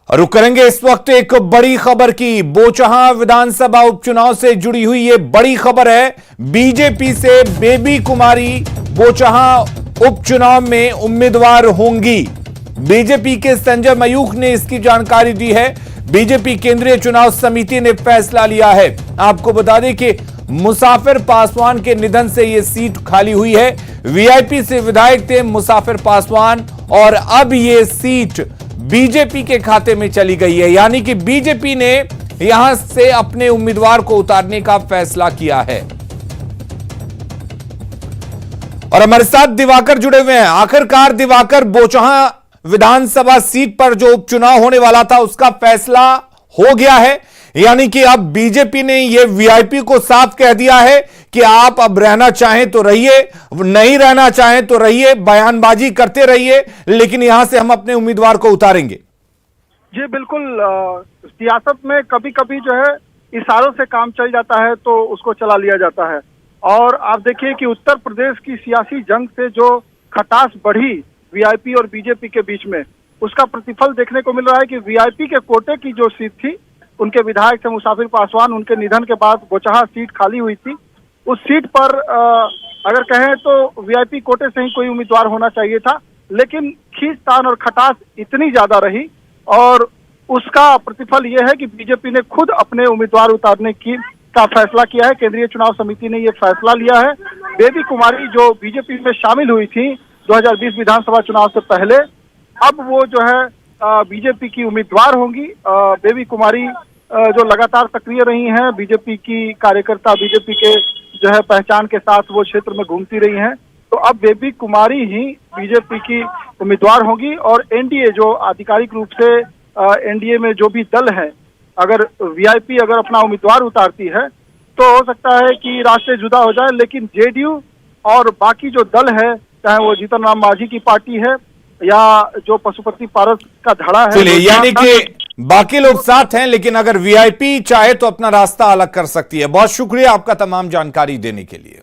रुक करेंगे इस वक्त एक बड़ी खबर की। बोचहां विधानसभा उपचुनाव से जुड़ी हुई ये बड़ी खबर है। बीजेपी से बेबी कुमारी बोचहां उपचुनाव में उम्मीदवार होंगी। बीजेपी के संजय मयूख ने इसकी जानकारी दी है। बीजेपी केंद्रीय चुनाव समिति ने फैसला लिया है। आपको बता दें कि मुसाफिर पासवान के निधन से यह सीट खाली हुई है। वीआईपी से विधायक थे मुसाफिर पासवान और अब यह सीट बीजेपी के खाते में चली गई है, यानी कि बीजेपी ने यहां से अपने उम्मीदवार को उतारने का फैसला किया है। और हमारे साथ दिवाकर जुड़े हुए हैं। आखिरकार दिवाकर, बोचहां विधानसभा सीट पर जो उपचुनाव होने वाला था उसका फैसला हो गया है, यानी कि अब बीजेपी ने यह वीआईपी को साफ कह दिया है कि आप अब रहना चाहें तो रहिए, नहीं रहना चाहें तो रहिए, बयानबाजी करते रहिए, लेकिन यहां से हम अपने उम्मीदवार को उतारेंगे। जी बिल्कुल। सियासत में कभी कभी जो है इशारों से काम चल जाता है तो उसको चला लिया जाता है। और आप देखिए कि उत्तर प्रदेश की सियासी जंग से जो खटास बढ़ी वीआईपी और बीजेपी के बीच में, उसका प्रतिफल देखने को मिल रहा है कि वीआईपी के कोटे की जो सीट थी, उनके विधायक थे मुसाफिर पासवान, उनके निधन के बाद बोचहां सीट खाली हुई थी। उस सीट पर अगर कहें तो वीआईपी कोटे से ही कोई उम्मीदवार होना चाहिए था, लेकिन खींचतान और खटास इतनी ज्यादा रही और उसका प्रतिफल यह है कि बीजेपी ने खुद अपने उम्मीदवार उतारने का फैसला किया है। केंद्रीय चुनाव समिति ने यह फैसला लिया है। बेबी कुमारी जो बीजेपी में शामिल हुई थी 2020 विधानसभा चुनाव से पहले, अब वो जो है बीजेपी की उम्मीदवार होंगी। बेबी कुमारी जो लगातार सक्रिय रही हैं, बीजेपी की कार्यकर्ता, बीजेपी के जो है पहचान के साथ वो क्षेत्र में घूमती रही हैं, तो अब बेबी कुमारी ही बीजेपी की उम्मीदवार होंगी। और एनडीए जो आधिकारिक रूप से एनडीए में जो भी दल है, अगर वीआईपी अगर अपना उम्मीदवार उतारती है तो हो सकता है कि रास्ते जुदा हो जाए, लेकिन जेडीयू और बाकी जो दल है, चाहे वो जीतन राम मांझी की पार्टी है या जो पशुपति पारस का धड़ा है, यानी कि बाकी लोग साथ हैं, लेकिन अगर वीआईपी चाहे तो अपना रास्ता अलग कर सकती है। बहुत शुक्रिया आपका तमाम जानकारी देने के लिए।